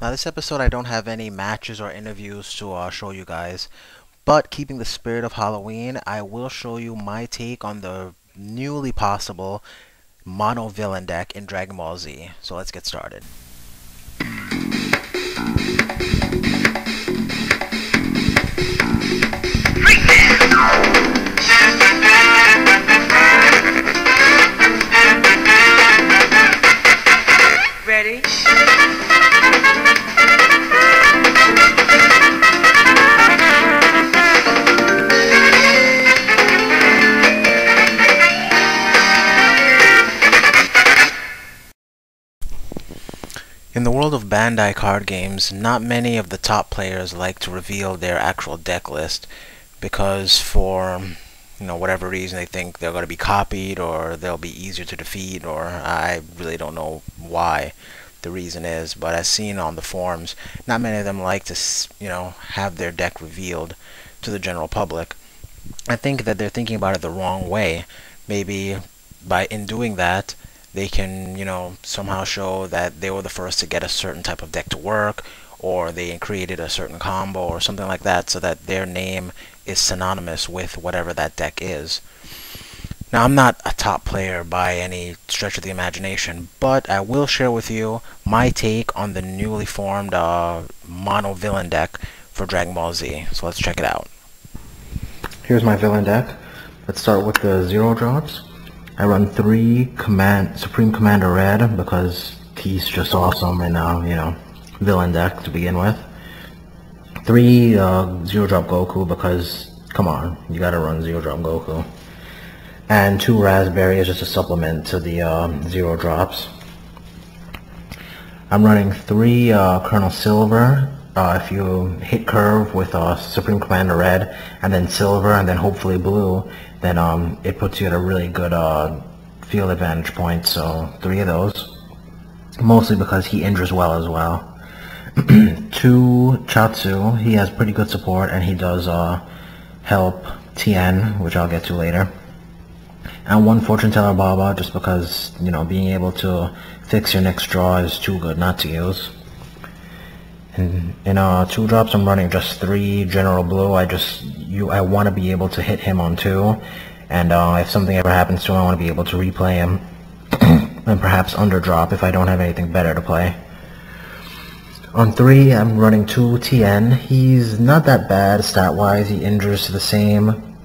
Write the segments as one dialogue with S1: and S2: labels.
S1: Now, this episode, I don't have any matches or interviews to show you guys, but keeping the spirit of Halloween, I will show you my take on the newly possible mono villain deck in Dragon Ball Z. So let's get started.
S2: Ready?
S1: In the world of Bandai card games, not many of the top players like to reveal their actual deck list because for whatever reason they think they're going to be copied or they'll be easier to defeat, or I really don't know why the reason is, but as seen on the forums, not many of them like to have their deck revealed to the general public. I think that they're thinking about it the wrong way. Maybe in doing that they can, somehow show that they were the first to get a certain type of deck to work, or they created a certain combo or something like that, so that their name is synonymous with whatever that deck is. Now, I'm not a top player by any stretch of the imagination, but I will share with you my take on the newly formed mono villain deck for Dragon Ball Z. So let's check it out.
S3: Here's my villain deck. Let's start with the zero drops. I run 3 Supreme Commander Red because he's just awesome in villain deck to begin with. 3 zero drop Goku because come on, you gotta run zero drop Goku. And 2 Raspberry is just a supplement to the zero drops. I'm running 3 Colonel Silver. If you hit curve with Supreme Commander Red and then Silver and then hopefully Blue, then it puts you at a really good field advantage point. So 3 of those, mostly because he injures well as well. 2 Chatsu, he has pretty good support and he does help Tien, which I'll get to later. And 1 Fortune Teller Baba, just because being able to fix your next draw is too good not to use. And in 2 drops, I'm running just 3 General Blue. I want to be able to hit him on 2, and if something ever happens to him, I want to be able to replay him and perhaps underdrop if I don't have anything better to play. On 3, I'm running 2 Tien. He's not that bad stat-wise. He injures the same.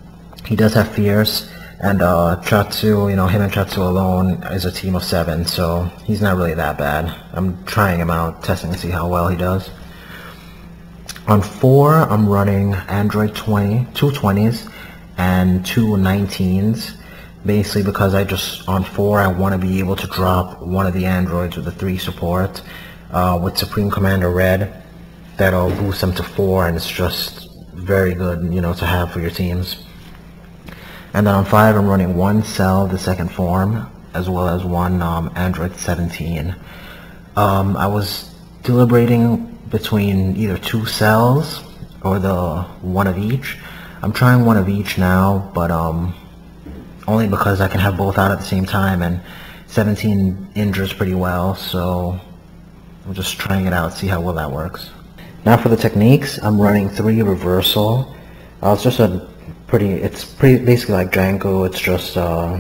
S3: He does have Fierce, and Chatsu, him and Chatsu alone is a team of 7, so he's not really that bad. I'm trying him out, testing to see how well he does. On 4, I'm running Android 20, 2 20s and 2 19s, basically because on 4 I want to be able to drop one of the androids with the 3 support. With Supreme Commander Red, that'll boost them to 4, and it's just very good, to have for your teams. And then on 5, I'm running 1 Cell, the second form, as well as 1 Android 17. I was deliberating between either 2 Cells or the 1 of each. I'm trying 1 of each now, but only because I can have both out at the same time, and 17 injures pretty well, so I'm just trying it out, see how well that works. Now for the techniques, I'm running 3 Reversal. It's pretty basically like Janko. It's just a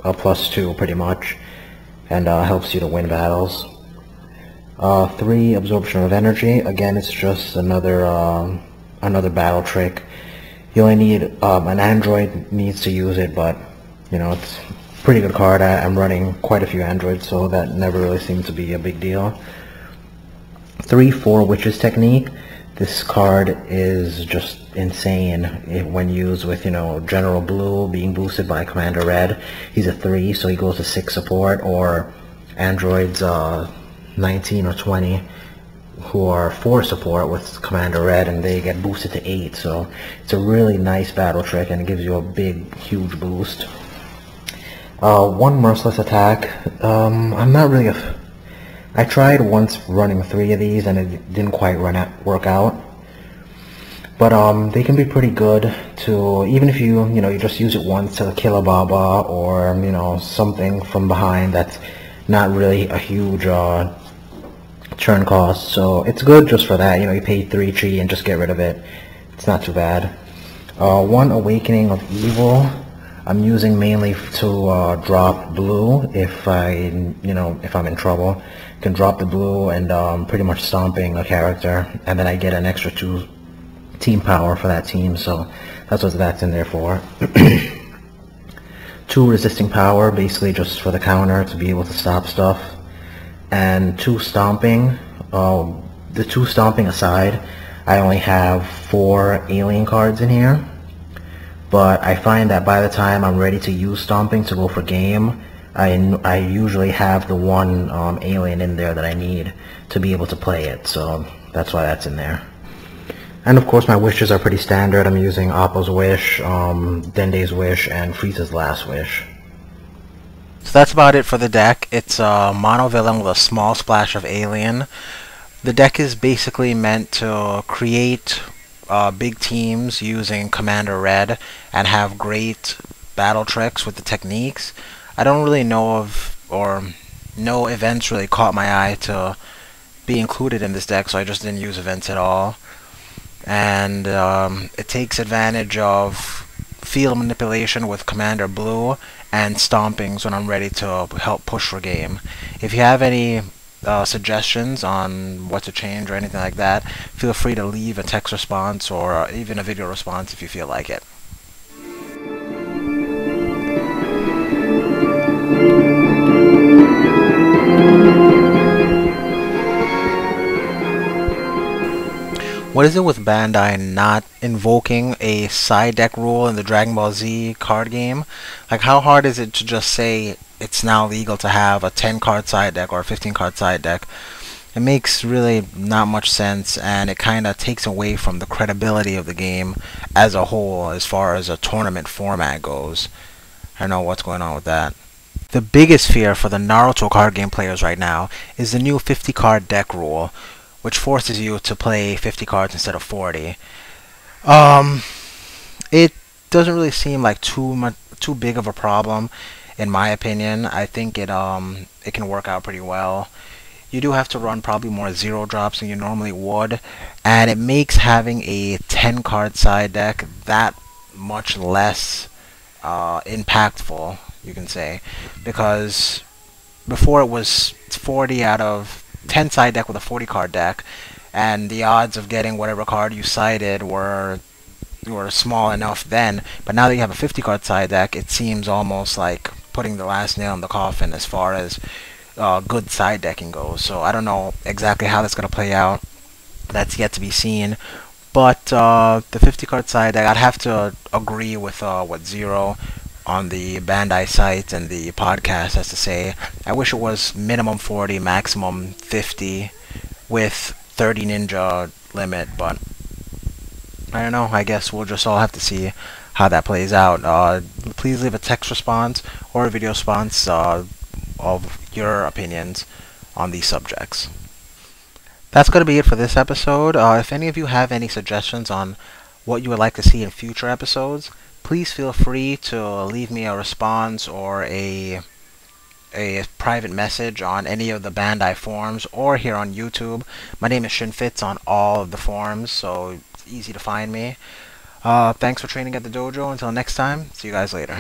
S3: +2 pretty much, and helps you to win battles. 3 Absorption of Energy. Again, it's just another battle trick. You only need an android needs to use it, but it's a pretty good card. I'm running quite a few androids, so that never really seemed to be a big deal. 3 4 Witches Technique. This card is just insane when used with, General Blue being boosted by Commander Red. He's a 3, so he goes to 6 support, or androids 19 or 20 who are 4 support with Commander Red, and they get boosted to 8. So it's a really nice battle trick, and it gives you a big, huge boost. 1 Merciless Attack. I'm not really I tried once running 3 of these and it didn't quite work out. But they can be pretty good to, even if you just use it once to kill a Baba, or something from behind that's not really a huge turn cost, so it's good just for that. You know, you pay 3 chi and just get rid of it. It's not too bad. One Awakening of Evil, I'm using mainly to drop blue if if I'm in trouble. I can drop the blue and pretty much stomping a character, and then I get an extra 2 team power for that team, so that's what that's in there for. 2 resisting power, basically just for the counter to be able to stop stuff, and 2 stomping. The 2 stomping aside, I only have 4 alien cards in here, but I find that by the time I'm ready to use stomping to go for game, I usually have the 1 alien in there that I need to be able to play it, so that's why that's in there. And of course my wishes are pretty standard. I'm using Appo's Wish, Dende's Wish, and Frieza's Last Wish.
S1: So that's about it for the deck. It's a mono villain with a small splash of alien. The deck is basically meant to create big teams using Commander Red and have great battle tricks with the techniques. I don't really know of, or no events really caught my eye to be included in this deck, so I just didn't use events at all. And it takes advantage of field manipulation with Commander Blue and stompings when I'm ready to help push for game. If you have any suggestions on what to change or anything like that, feel free to leave a text response or even a video response if you feel like it. What is it with Bandai not invoking a side deck rule in the Dragon Ball Z card game? Like, how hard is it to just say it's now legal to have a 10 card side deck or a 15 card side deck? It makes really not much sense, and it kind of takes away from the credibility of the game as a whole as far as a tournament format goes. I don't know what's going on with that. The biggest fear for the Naruto card game players right now is the new 50 card deck rule, which forces you to play 50 cards instead of 40. It doesn't really seem like too big of a problem, in my opinion. I think it can work out pretty well. You do have to run probably more 0 drops than you normally would, and it makes having a 10 card side deck that much less impactful, you can say, because before it was 40 out of 10 side deck with a 40 card deck, and the odds of getting whatever card you sided were small enough then, but now that you have a 50 card side deck, it seems almost like putting the last nail in the coffin as far as good side decking goes. So I don't know exactly how that's going to play out. That's yet to be seen. But the 50 card side deck, I'd have to agree with what Zero on the Bandai site and the podcast has to say. I wish it was minimum 40, maximum 50 with 30 ninja limit, but I don't know. I guess we'll just all have to see how that plays out. Please leave a text response or a video response of your opinions on these subjects. That's going to be it for this episode. If any of you have any suggestions on what you would like to see in future episodes, please feel free to leave me a response or a private message on any of the Bandai forums or here on YouTube. My name is Shinfitz on all of the forums, so it's easy to find me. Thanks for training at the dojo. Until next time, see you guys later.